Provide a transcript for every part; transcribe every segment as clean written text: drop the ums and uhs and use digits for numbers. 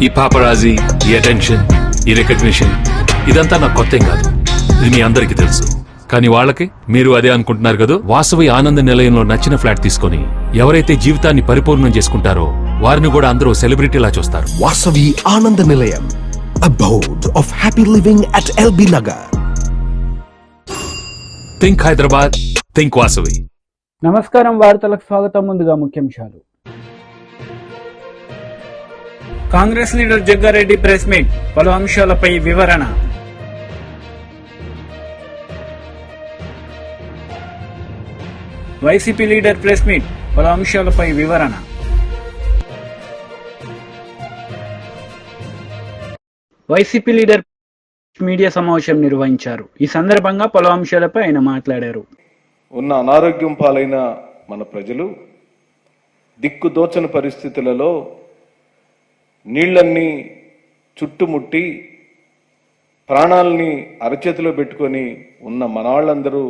ఈ పాపరాజీ, ఈ అటెన్షన్, ఈ రికగ్నిషన్ ఇదంతా నాకు కొత్త కాదు. ఇది మీ అందరికీ తెలుసు. కానీ వాళ్ళకి మీరు అదే అనుకుంటున్నారు కదా. వాసవి ఆనంద నిలయంలో నచ్చిన ఫ్లాట్ తీసుకొని ఎవరైతే జీవితాన్ని పరిపూర్ణం చేసుకుంటారో వారిని కూడా అందరూ సెలబ్రిటీలా చూస్తారు. వాసవి ఆనంద నిలయం, abode of happy living at LB Nagar. Think Hyderabad, think Vasavi. నమస్కారం, వార్తలకు స్వాగతం. ముందుగా ముఖ్యాంశాలు. Congress leader Jaggareddy press meet, పలు అంశాలపై వివరణ. వైసీపీ లీడర్ ప్రెస్ మీట్, పలు అంశాలపై వివరణ. వైసీపీ లీడర్ మీడియా సమావేశం నిర్వహించారు. ఈ సందర్భంగా పలు అంశాలపై ఆయన మాట్లాడారు. ఉన్న అనారోగ్యం పాలైన మన ప్రజలు దిక్కుదోచని పరిస్థితులలో నీళ్లన్నీ చుట్టుముట్టి ప్రాణాలని అరచేతిలో పెట్టుకొని ఉన్న మనవాళ్ళందరూ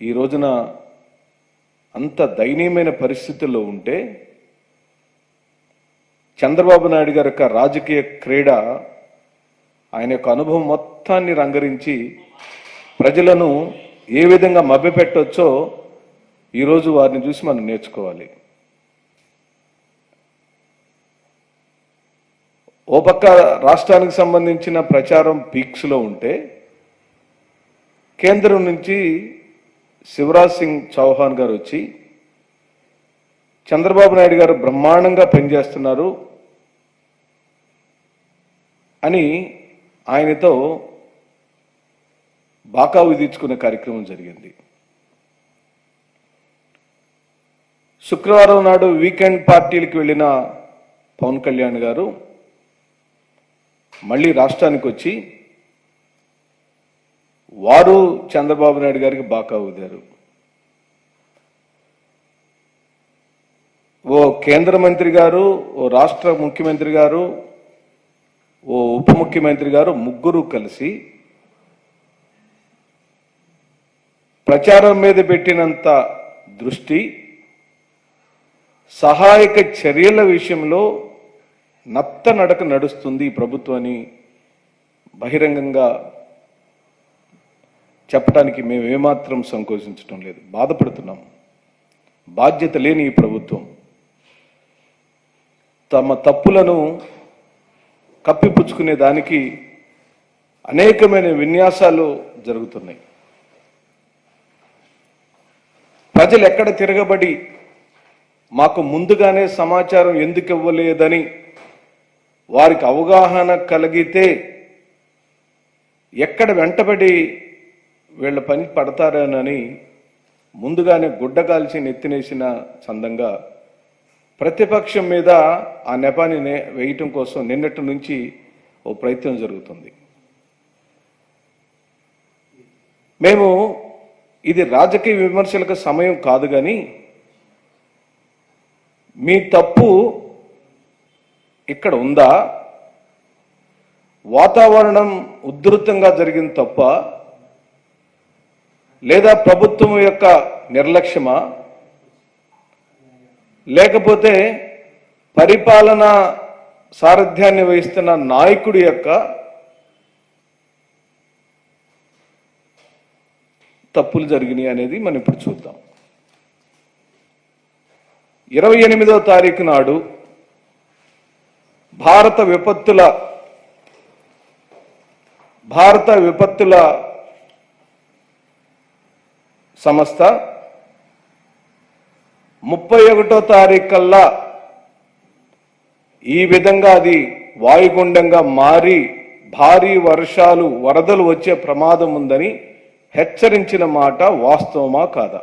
ఈ రోజున అంత దయనీయమైన పరిస్థితుల్లో ఉంటే చంద్రబాబు నాయుడు గారి యొక్క రాజకీయ క్రీడ, ఆయన యొక్క అనుభవం మొత్తాన్ని రంగరించి ప్రజలను ఏ విధంగా మభ్యపెట్టొచ్చో ఈరోజు వారిని చూసి మనం నేర్చుకోవాలి. ఓ పక్క రాష్ట్రానికి సంబంధించిన ప్రచారం పీక్స్లో ఉంటే కేంద్రం నుంచి శివరాజ్ సింగ్ చౌహాన్ గారు వచ్చి చంద్రబాబు నాయుడు గారు బ్రహ్మాండంగా పనిచేస్తున్నారు అని ఆయనతో బాకా విధించుకునే కార్యక్రమం జరిగింది. శుక్రవారం నాడు వీకెండ్ పార్టీలకు వెళ్ళిన పవన్ కళ్యాణ్ గారు మళ్ళీ రాష్ట్రానికి వచ్చి వారు చంద్రబాబు నాయుడు గారికి బాకా ఊదారు. ఓ కేంద్ర మంత్రి గారు, ఓ రాష్ట్ర ముఖ్యమంత్రి గారు, ఓ ఉప ముఖ్యమంత్రి గారు ముగ్గురు కలిసి ప్రచారం మీద పెట్టినంత దృష్టి సహాయక చర్యల విషయంలో నత్త నడక నడుస్తుంది ఈ ప్రభుత్వాన్ని బహిరంగంగా చెప్పడానికి మేము ఏమాత్రం సంకోచించడం లేదు. బాధపడుతున్నాం. బాధ్యత లేని ఈ ప్రభుత్వం తమ తప్పులను కప్పిపుచ్చుకునే దానికి అనేకమైన విన్యాసాలు జరుగుతున్నాయి. ప్రజలు ఎక్కడ తిరగబడి మాకు ముందుగానే సమాచారం ఎందుకు ఇవ్వలేదని వారికి అవగాహన కలిగితే ఎక్కడ వెంటబడి వీళ్ళ పని పడతారనని ముందుగానే గుడ్డగాల్చి నెత్తినేసిన చందంగా ప్రతిపక్షం మీద ఆ నెపాన్ని వేయటం కోసం నిన్నటి నుంచి ఓ ప్రయత్నం జరుగుతుంది. మేము ఇది రాజకీయ విమర్శలకు సమయం కాదు, కానీ మీ తప్పు ఇక్కడ ఉందా, వాతావరణం ఉధృతంగా జరిగిన తప్ప, లేదా ప్రభుత్వం యొక్క నిర్లక్ష్యమా, లేకపోతే పరిపాలన సారథ్యాన్ని వహిస్తున్న నాయకుడి యొక్క తప్పులు జరిగినాయి అనేది మనం ఇప్పుడు చూద్దాం. 28వ తారీఖు నాడు భారత విపత్తుల సంస్థ 31వ తారీఖు కల్లా ఈ విధంగా అది వాయుగుండంగా మారి భారీ వర్షాలు, వరదలు వచ్చే ప్రమాదం ఉందని హెచ్చరించిన మాట వాస్తవమా కాదా?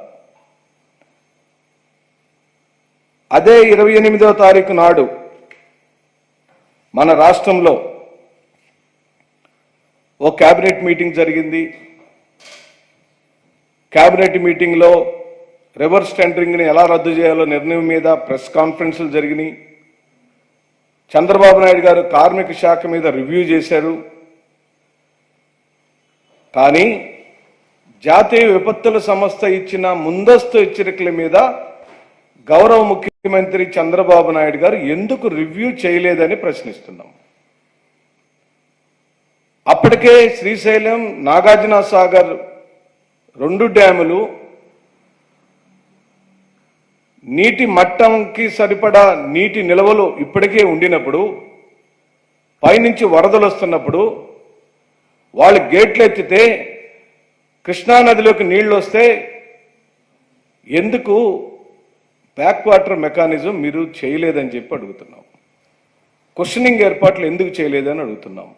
అదే 28వ తారీఖు నాడు మన రాష్ట్రంలో ఓ క్యాబినెట్ మీటింగ్ జరిగింది. క్యాబినెట్ మీటింగ్లో రివర్స్ టెండరింగ్ని ఎలా రద్దు చేయాలో నిర్ణయం మీద ప్రెస్ కాన్ఫరెన్సులు జరిగినాయి. చంద్రబాబు నాయుడు గారు కార్మిక శాఖ మీద రివ్యూ చేశారు. కానీ జాతీయ విపత్తుల సంస్థ ఇచ్చిన ముందస్తు హెచ్చరికల మీద గౌరవ ముఖ్యమంత్రి చంద్రబాబు నాయుడు గారు ఎందుకు రివ్యూ చేయలేదని ప్రశ్నిస్తున్నాం. అప్పటికే శ్రీశైలం, నాగార్జున సాగర్ 2 డ్యాములు నీటి మట్టంకి సరిపడా నీటి నిల్వలు ఇప్పటికే ఉండినప్పుడు, పైనుంచి వరదలు వస్తున్నప్పుడు వాళ్ళు గేట్లు ఎత్తితే కృష్ణానదిలోకి నీళ్లు వస్తే ఎందుకు బ్యాక్ వాటర్ మెకానిజం మీరు చేయలేదని చెప్పి అడుగుతున్నాం. క్వశ్చనింగ్ ఏర్పాట్లు ఎందుకు చేయలేదని అడుగుతున్నాం.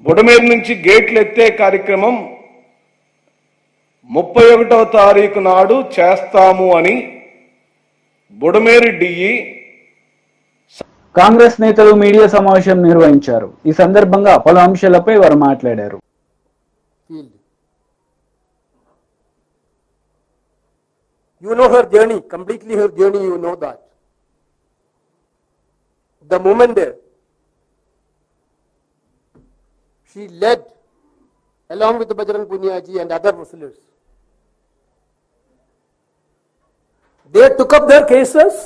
బుడమేరు నుంచి గేట్లు ఎత్తే కార్యక్రమం 31వ తారీఖు నాడు చేస్తాము అని బుడమేరు డిఈ కాంగ్రెస్ నేతలు మీడియా సమావేశం నిర్వహించారు. ఈ సందర్భంగా పలు అంశాలపై వారు మాట్లాడారు. You know her journey, completely her journey, you know that. The moment she led, along with the Bajrang Punia ji and other wrestlers, they took up their cases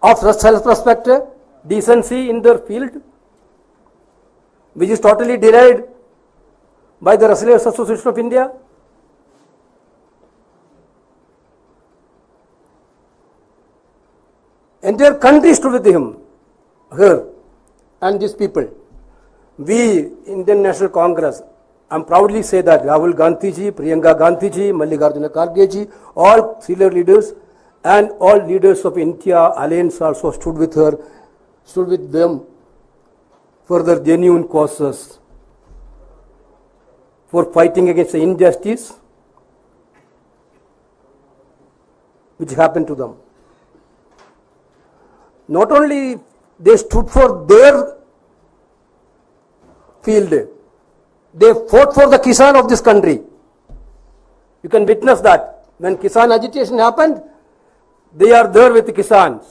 of self-respect, decency in their field, which is totally denied by the Wrestlers Association of India. Entire country stood with him, her, and these people. We, Indian National Congress, I proudly say that Rahul Gandhi ji, Priyanka Gandhi ji, Mallikarjuna Kharge ji, all senior leaders and all leaders of India Alliance also stood with her, stood with them for their genuine causes, for fighting against the injustice which happened to them. Not only they stood for their field, they fought for the Kisan of this country. You can witness that. When Kisan agitation happened, they are there with the Kisans.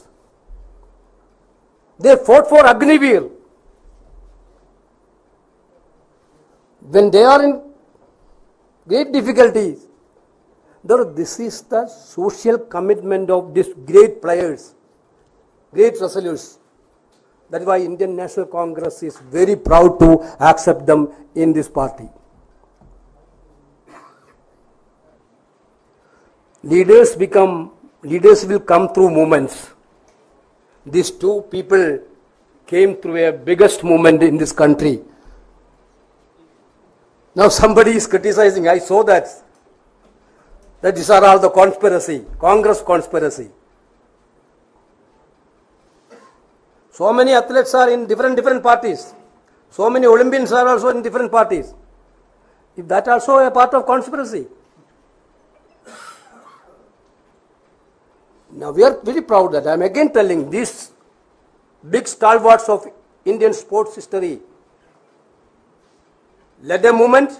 They fought for Agniveer. When they are in great difficulties, this is the social commitment of these great players, great wrestlers. That is why Indian National Congress is very proud to accept them in this party. Leaders will come through movements. These two people came through a biggest movement in this country. Now somebody is criticizing, I saw that these are all the conspiracy, Congress conspiracy. So many athletes are in different parties. So many Olympians are also in different parties. If that also a part of conspiracy. Now we are very proud that I am again telling these big stalwarts of Indian sports history led a movement.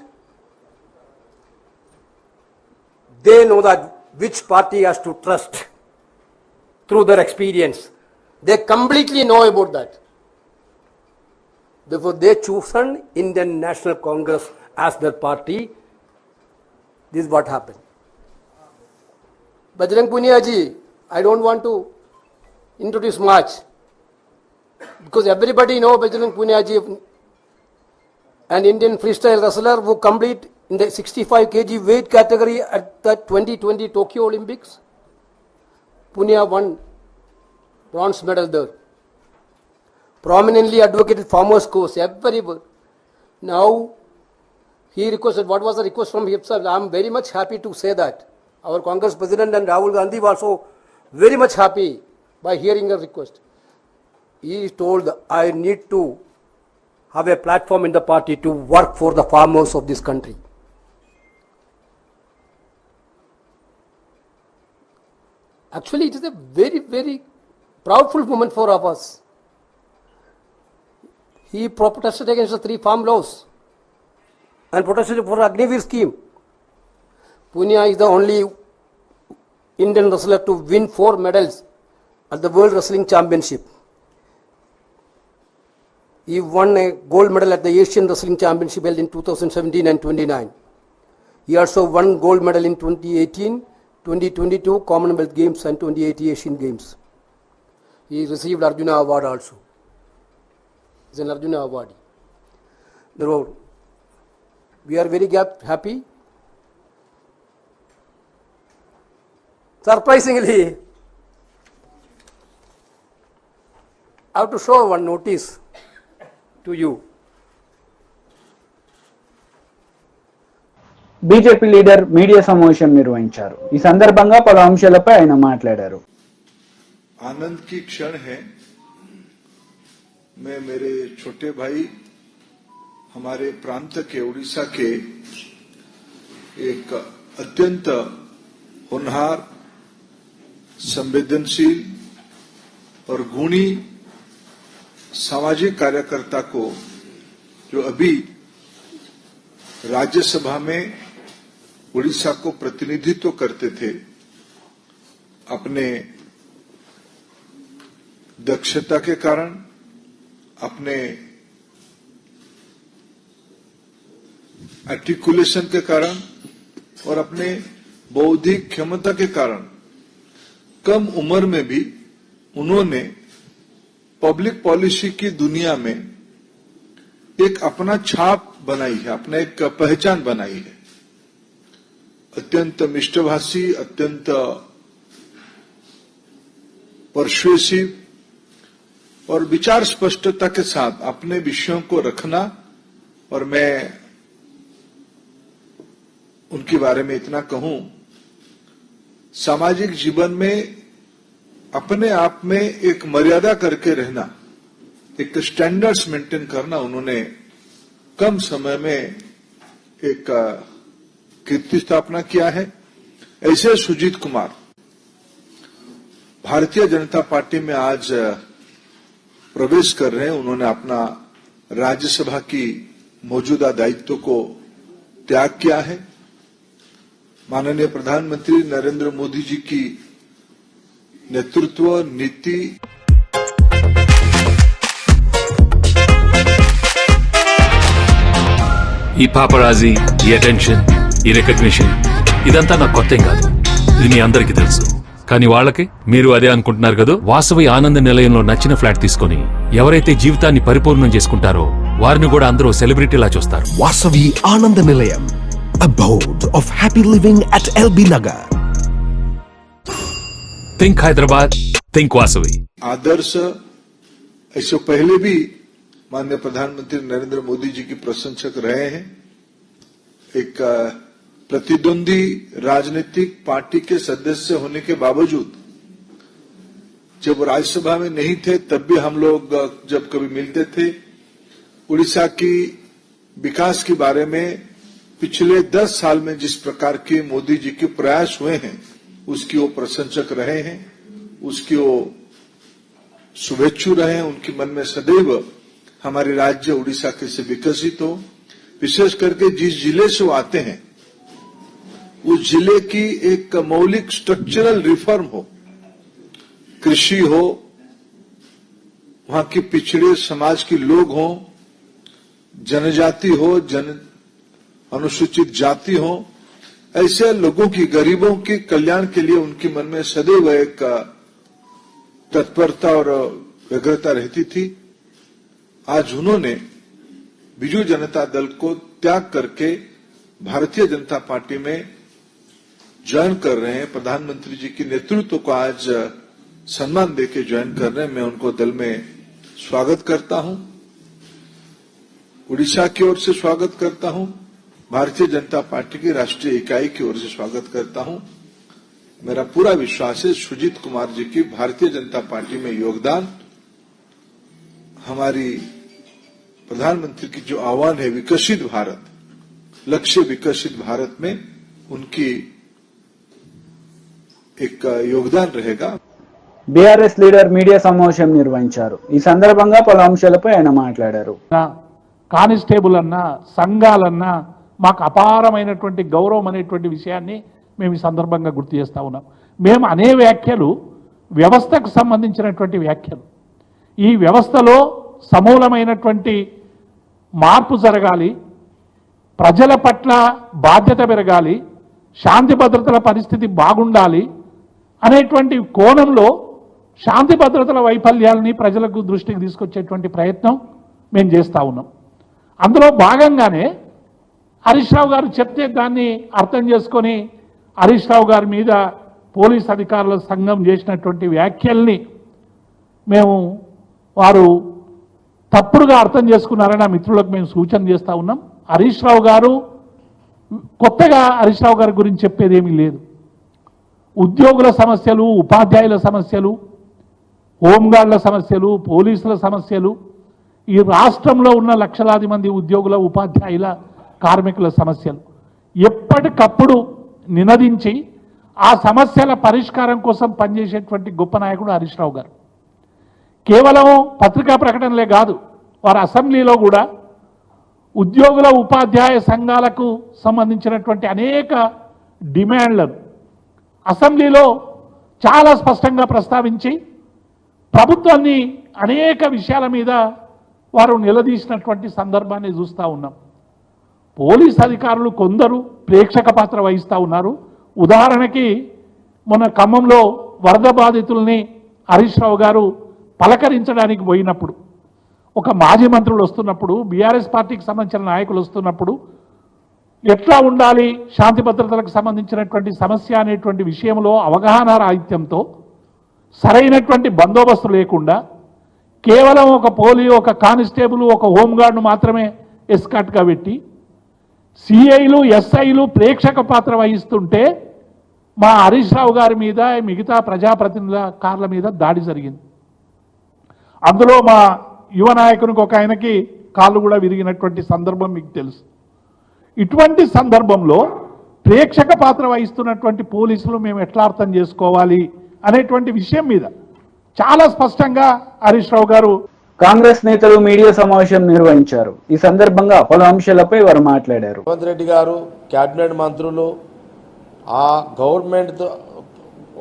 They know that which party has to trust through their experience. They completely know about that. Therefore, they chosen Indian National Congress as their party. This is what happened. Bajrang Punia ji, I don't want to introduce much because everybody know Bajrang Punia ji, an Indian freestyle wrestler who complete in the 65 kg weight category at the 2020 Tokyo Olympics. Punia won bronze medal there. Prominently advocated farmers' cause everywhere. Now he requested, what was the request from himself? I am very much happy to say that. Our Congress President and Rahul Gandhi were also very much happy by hearing the request. He told, I need to have a platform in the party to work for the farmers of this country. Actually, it is a very, very proudful moment for us. He protested against the 3 farm laws and protested for Agniveer scheme. Punia is the only Indian wrestler to win 4 medals at the World Wrestling Championship. He won a gold medal at the Asian Wrestling Championship held in 2017 and 29. He also won gold medal in 2018, 2022 Commonwealth Games and 2080 Asian Games. He received Arjuna Award also. He's an Arjuna award. Therefore, we are very happy. Surprisingly, I have to show one notice to you. BJP leader media సమావేశం నిర్వహించారు. ఈ సందర్భంగా పలు అంశాలపై ఆయన మాట్లాడారు. आनंद की क्षण है। मैं मेरे छोटे भाई हमारे प्रांत के उड़ीसा के एक अत्यंत होनहार, संवेदनशील और गुणी सामाजिक कार्यकर्ता को जो अभी राज्यसभा में उड़ीसा को प्रतिनिधित्व करते थे, अपने दक्षता के कारण, अपने आर्टिकुलेशन के कारण और अपने बौद्धिक क्षमता के कारण कम उम्र में भी उन्होंने पब्लिक पॉलिसी की दुनिया में एक अपना छाप बनाई है, अपना एक पहचान बनाई है। अत्यंत मिष्टभाषी, अत्यंत परसुएसिव और विचार स्पष्टता के साथ अपने विषयों को रखना, और मैं उनके बारे में इतना कहूं, सामाजिक जीवन में अपने आप में एक मर्यादा करके रहना, एक स्टैंडर्ड्स मेंटेन करना उन्होंने कम समय में एक कीर्ति स्थापना किया है। ऐसे सुजीत कुमार भारतीय जनता पार्टी में आज प्रवेश कर रहे हैं। उन्होंने अपना राज्यसभा की मौजूदा दायित्व को त्याग किया है। माननीय प्रधानमंत्री नरेंद्र मोदी जी की नेतृत्व नीति ఈ పాపరాజీ, ఈ అటెన్షన్, ఈ రికగ్నిషన్ ఇదంతా నాకు కొత్తేం కాదు. ఇది మీ అందరికీ తెలుసు. కానీ వాళ్ళకి మీరు అదే అనుకుంటున్నారు కదా. వాసవి ఆనంద నిలయంలో నచ్చిన ఫ్లాట్ తీసుకొని ఎవరైతే జీవితాన్ని పరిపూర్ణం చేసుకుంటారో వారిని కూడా అందరూ సెలబ్రిటీలా చూస్తారు. Vasavi Ananda Nilayam, abode of happy living at LB Nagar. Think Hyderabad, think Vasavi. आदर्श ऐसे पहले भी माननीय प्रधानमंत्री नरेंद्र मोदी जी की प्रशंसक रहे हैं। एक प्रतिद्वंदी राजनीतिक पार्टी के सदस्य होने के बावजूद जब राज्यसभा में नहीं थे तब भी हम लोग जब कभी मिलते थे, उड़ीसा की विकास के बारे में पिछले 10 साल में जिस प्रकार के मोदी जी के प्रयास हुए हैं उसकी वो प्रशंसक रहे हैं, उसकी वो शुभेच्छु रहे हैं। उनके मन में सदैव हमारे राज्य उड़ीसा कैसे विकसित हो, विशेष करके जिस जिले से वो आते हैं उस जिले की एक मौलिक स्ट्रक्चरल रिफॉर्म हो, कृषि हो, वहां के पिछड़े समाज के लोग हों, जनजाति हो, अनुसूचित जाति हो, ऐसे लोगों की, गरीबों के कल्याण के लिए उनके मन में सदैव एक तत्परता और व्यग्रता रहती थी। आज उन्होंने बीजू जनता दल को त्याग करके भारतीय जनता पार्टी में ज्वाइन कर रहे हैं। प्रधानमंत्री जी के नेतृत्व को आज सम्मान देके ज्वाइन कर रहे हैं। मैं उनको दल में स्वागत करता हूं, उड़ीसा की ओर से स्वागत करता हूं, भारतीय जनता पार्टी की राष्ट्रीय इकाई की ओर से स्वागत करता हूं। मेरा पूरा विश्वास है सुजीत कुमार जी की भारतीय जनता पार्टी में योगदान, हमारी प्रधानमंत्री की जो आह्वान है विकसित भारत, लक्ष्य विकसित भारत में उनकी एक योगदान रहेगा। బీఆర్ఎస్ లీడర్ మీడియా సమావేశం నిర్వహించారు. ఈ సందర్భంగా పలు అంశాలపై ఆయన మాట్లాడారు. కానిస్టేబుల్ అన్నా, సంఘాలన్నా మాకు అపారమైనటువంటి గౌరవం అనేటువంటి విషయాన్ని మేము ఈ సందర్భంగా గుర్తు చేస్తా ఉన్నాం. మేము అనే వ్యాఖ్యలు వ్యవస్థకు సంబంధించినటువంటి వ్యాఖ్యలు. ఈ వ్యవస్థలో సమూలమైనటువంటి మార్పు జరగాలి. ప్రజల పట్ల బాధ్యత పెరగాలి, శాంతి భద్రతల పరిస్థితి బాగుండాలి అనేటువంటి కోణంలో శాంతి భద్రతల వైఫల్యాలని ప్రజలకు దృష్టికి తీసుకొచ్చేటువంటి ప్రయత్నం మేము చేస్తూ ఉన్నాం. అందులో భాగంగానే హరీష్ రావు గారు చెప్తే దాన్ని అర్థం చేసుకొని హరీష్ రావు గారి మీద పోలీస్ అధికారుల సంఘం చేసినటువంటి వ్యాఖ్యల్ని మేము వారు తప్పుడుగా అర్థం చేసుకున్నారని ఆ మిత్రులకు మేము సూచన చేస్తూ ఉన్నాం. హరీష్ రావు గారు కొత్తగా హరీష్ రావు గారి గురించి చెప్పేది ఏమీ లేదు. ఉద్యోగుల సమస్యలు, ఉపాధ్యాయుల సమస్యలు, హోంగార్డుల సమస్యలు, పోలీసుల సమస్యలు, ఈ రాష్ట్రంలో ఉన్న లక్షలాది మంది ఉద్యోగుల, ఉపాధ్యాయుల, కార్మికుల సమస్యలు ఎప్పటికప్పుడు నినదించి ఆ సమస్యల పరిష్కారం కోసం పనిచేసేటువంటి గొప్ప నాయకుడు హరీష్ రావు గారు. కేవలం పత్రికా ప్రకటనలే కాదు, వారు అసెంబ్లీలో కూడా ఉద్యోగుల, ఉపాధ్యాయ సంఘాలకు సంబంధించినటువంటి అనేక డిమాండ్లను అసెంబ్లీలో చాలా స్పష్టంగా ప్రస్తావించి ప్రభుత్వాన్ని అనేక విషయాల మీద వారు నిలదీసినటువంటి సందర్భాన్ని చూస్తూ ఉన్నాం. పోలీస్ అధికారులు కొందరు ప్రేక్షక పాత్ర వహిస్తూ ఉన్నారు. ఉదాహరణకి మొన్న ఖమ్మంలో వరద బాధితుల్ని హరీష్ రావు గారు పలకరించడానికి పోయినప్పుడు, ఒక మాజీ మంత్రులు వస్తున్నప్పుడు, బీఆర్ఎస్ పార్టీకి సంబంధించిన నాయకులు వస్తున్నప్పుడు ఎట్లా ఉండాలి, శాంతి భద్రతలకు సంబంధించినటువంటి సమస్య అనేటువంటి విషయంలో అవగాహన రాహిత్యంతో సరైనటువంటి బందోబస్తు లేకుండా కేవలం ఒక కానిస్టేబుల్, ఒక హోంగార్డును మాత్రమే ఎస్కాట్గా పెట్టి సిఐలు, ఎస్ఐలు ప్రేక్షక పాత్ర వహిస్తుంటే మా హరీష్ రావు గారి మీద, మిగతా ప్రజాప్రతినిధుల కార్ల మీద దాడి జరిగింది. అందులో మా యువ నాయకునికి ఒక ఆయనకి కాళ్ళు కూడా విరిగినటువంటి సందర్భం మీకు తెలుసు. ఇటువంటి సందర్భంలో ప్రేక్షక పాత్ర వహిస్తున్నటువంటి పోలీసులు మేము ఎట్లా అర్థం చేసుకోవాలి అనేటువంటి విషయం మీద చాలా స్పష్టంగా హరీష్ రావు గారు. కాంగ్రెస్ నేతలు మీడియా సమావేశం నిర్వహించారు. ఈ సందర్భంగా పలు అంశాలపై వారు మాట్లాడారు. రేవంత్ రెడ్డి గారు, క్యాబినెట్ మంత్రులు, ఆ గవర్నమెంట్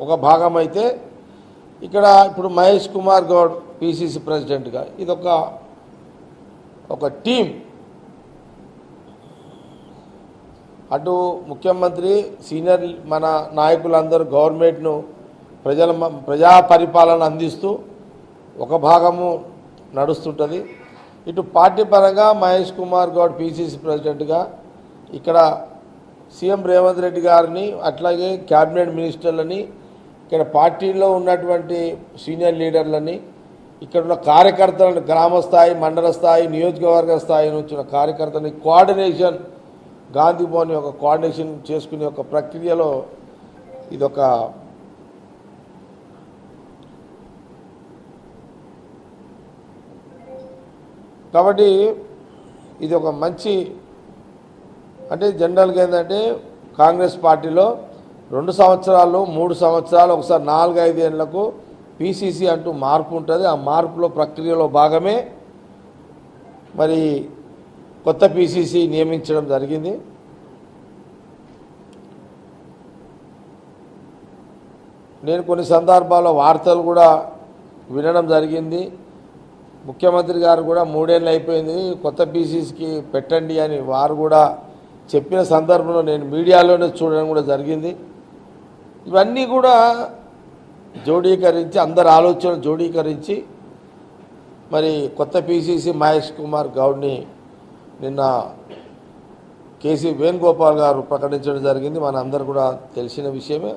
ఒక భాగం అయితే ఇక్కడ ఇప్పుడు మహేష్ కుమార్ గౌడ్ పిసిసి ప్రెసిడెంట్గా ఇదొక టీం. అటు ముఖ్యమంత్రి, సీనియర్ మన నాయకులందరూ గవర్నమెంట్ను ప్రజా పరిపాలన అందిస్తూ ఒక భాగము నడుస్తుంటుంది. ఇటు పార్టీ పరంగా మహేష్ కుమార్ గౌడ్ పిసిసి ప్రెసిడెంట్గా ఇక్కడ సీఎం రేవంత్ రెడ్డి గారిని, అట్లాగే క్యాబినెట్ మినిస్టర్లని, ఇక్కడ పార్టీలో ఉన్నటువంటి సీనియర్ లీడర్లని, ఇక్కడ ఉన్న కార్యకర్తలను గ్రామ స్థాయి, మండల స్థాయి, నియోజకవర్గ స్థాయి నుంచి ఉన్న కార్యకర్తలని కోఆర్డినేషన్, గాంధీ భవన్ యొక్క కోఆర్డినేషన్ చేసుకునే ఒక ప్రక్రియలో ఇదొక కాబట్టి ఇది ఒక మంచి, అంటే జనరల్గా ఏంటంటే కాంగ్రెస్ పార్టీలో 2 సంవత్సరాలు, 3 సంవత్సరాలు, ఒకసారి 4-5 ఏళ్లకు పిసిసి అంటూ మార్పు ఉంటుంది. ఆ మార్పులో ప్రక్రియలో భాగమే మరి కొత్త పిసిసి నియమించడం జరిగింది. నేను కొన్ని సందర్భాల్లో వార్తలు కూడా వినడం జరిగింది. ముఖ్యమంత్రి గారు కూడా 3 ఏళ్ళు అయిపోయింది, కొత్త పిసిసికి పెట్టండి అని వారు కూడా చెప్పిన సందర్భంలో నేను మీడియాలోనే చూడడం కూడా జరిగింది. ఇవన్నీ కూడా జోడీకరించి, అందరి ఆలోచన జోడీకరించి మరి కొత్త పిసిసి మహేష్ కుమార్ గౌడ్ని నిన్న కేసీ వేణుగోపాల్ గారు ప్రకటించడం జరిగింది. మన అందరు కూడా తెలిసిన విషయమే.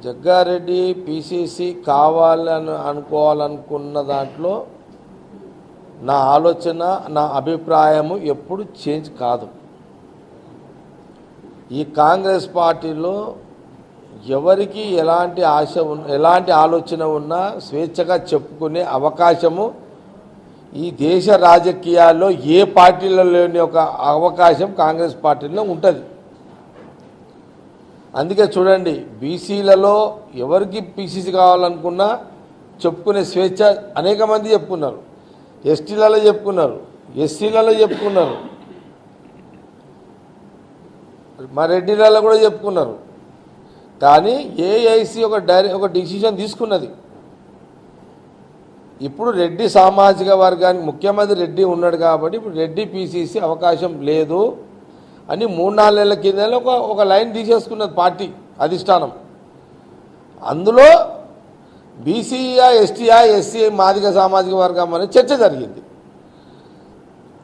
జగ్గారెడ్డి పిసిసి కావాలని అనుకోవాలనుకున్న దాంట్లో నా ఆలోచన, నా అభిప్రాయము ఎప్పుడు చేంజ్ కాదు. ఈ కాంగ్రెస్ పార్టీలో ఎవరికి ఎలాంటి ఆశ ఎలాంటి ఆలోచన ఉన్నా స్వేచ్ఛగా చెప్పుకునే అవకాశము ఈ దేశ రాజకీయాల్లో ఏ పార్టీలో లేని ఒక అవకాశం కాంగ్రెస్ పార్టీలో ఉంటుంది. అందుకే చూడండి, బీసీలలో ఎవరికి పిసిసి కావాలనుకున్నా చెప్పుకునే స్వేచ్ఛ అనేక మంది చెప్పుకున్నారు. ఎస్టీలలో చెప్పుకున్నారు, ఎస్సీలలో చెప్పుకున్నారు, మా రెడ్డిలలో కూడా చెప్పుకున్నారు. కానీ ఏఐసి ఒక డిసిషన్ తీసుకున్నది. ఇప్పుడు రెడ్డి సామాజిక వర్గానికి ముఖ్యమంత్రి రెడ్డి ఉన్నాడు కాబట్టి ఇప్పుడు రెడ్డి పీసీసీ అవకాశం లేదు అని 3-4 నెలల కింద ఒక లైన్ తీసేసుకున్నది పార్టీ అధిష్టానం. అందులో బీసీయా, ఎస్టీయా, ఎస్సీ, మాదిగ సామాజిక వర్గం అనే చర్చ జరిగింది.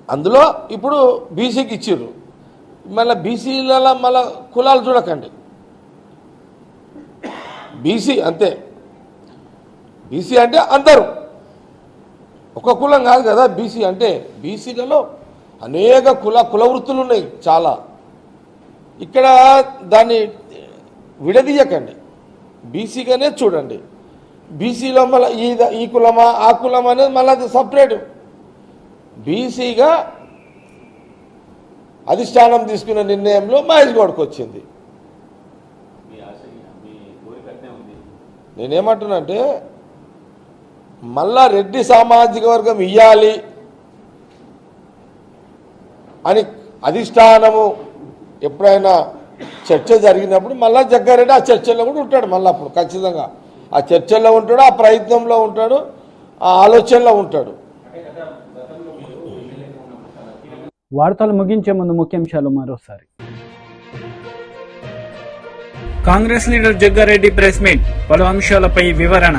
అందులో ఇప్పుడు బీసీకి ఇచ్చిర్రు. మళ్ళీ బీసీలలో మళ్ళీ కులాలు చూడకండి, బీసీ అంతే. బీసీ అంటే అందరూ, ఒక కులం కాదు కదా బీసీ అంటే. బీసీలలో అనేక కుల వృత్తులు ఉన్నాయి చాలా. ఇక్కడ దాన్ని విడదీయకండి, బీసీగానే చూడండి. బీసీలో మళ్ళీ ఈ కులమా ఆ కులమా అనేది మళ్ళీ అది సపరేట్. బీసీగా అధిష్టానం తీసుకున్న నిర్ణయంలో మహేష్ గౌడ్కి వచ్చింది. నేనేమంటున్నానంటే మళ్ళా రెడ్డి సామాజిక వర్గం ఇయ్యాలి అని అధిష్టానము ఎప్పుడైనా చర్చ జరిగినప్పుడు మళ్ళా జగ్గారెడ్డి ఆ చర్చల్లో కూడా ఉంటాడు. మళ్ళీ అప్పుడు ఖచ్చితంగా ఆ చర్చల్లో ఉంటాడు, ఆ ప్రయత్నంలో ఉంటాడు, ఆ ఆలోచనలో ఉంటాడు. వార్తలు ముగించే ముందు ముఖ్యాంశాలు మరోసారి. Congress leader Jaggareddy press meet, పలు అంశాలపై వివరణ.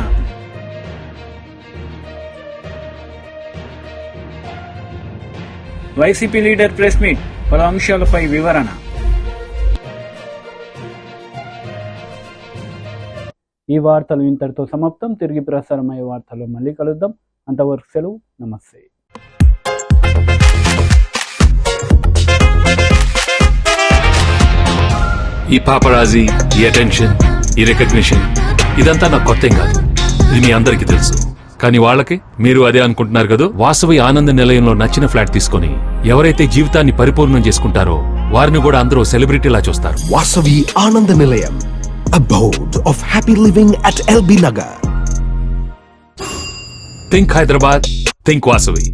వైసీపీ లీడర్ ప్రెస్ మీట్, పలు అంశాలపై వివరణ. ఈ వార్తలు ఇంతటితో సమాప్తం. తిరిగి ప్రసారమయ్యే వార్తల్లో మళ్ళీ కలుద్దాం. అంతవరకు సెలవు, నమస్తే. ఈ పాపరాజీ, ఈ అటెన్షన్, ఈ రికగ్నిషన్ ఇదంతా నాకు కొత్త కాదు. ఇది మీ అందరికీ తెలుసు. కానీ వాళ్ళకి మీరు అదే అనుకుంటున్నారు కదా. వాసవి ఆనంద నిలయంలో నచ్చిన ఫ్లాట్ తీసుకొని ఎవరైతే జీవితాన్ని పరిపూర్ణం చేసుకుంటారో వారిని కూడా అందరూ సెలబ్రిటీలా చూస్తారు. Vasavi Anand Nilayam, abode of happy living at LB Nagar. Think Hyderabad, think Vasavi.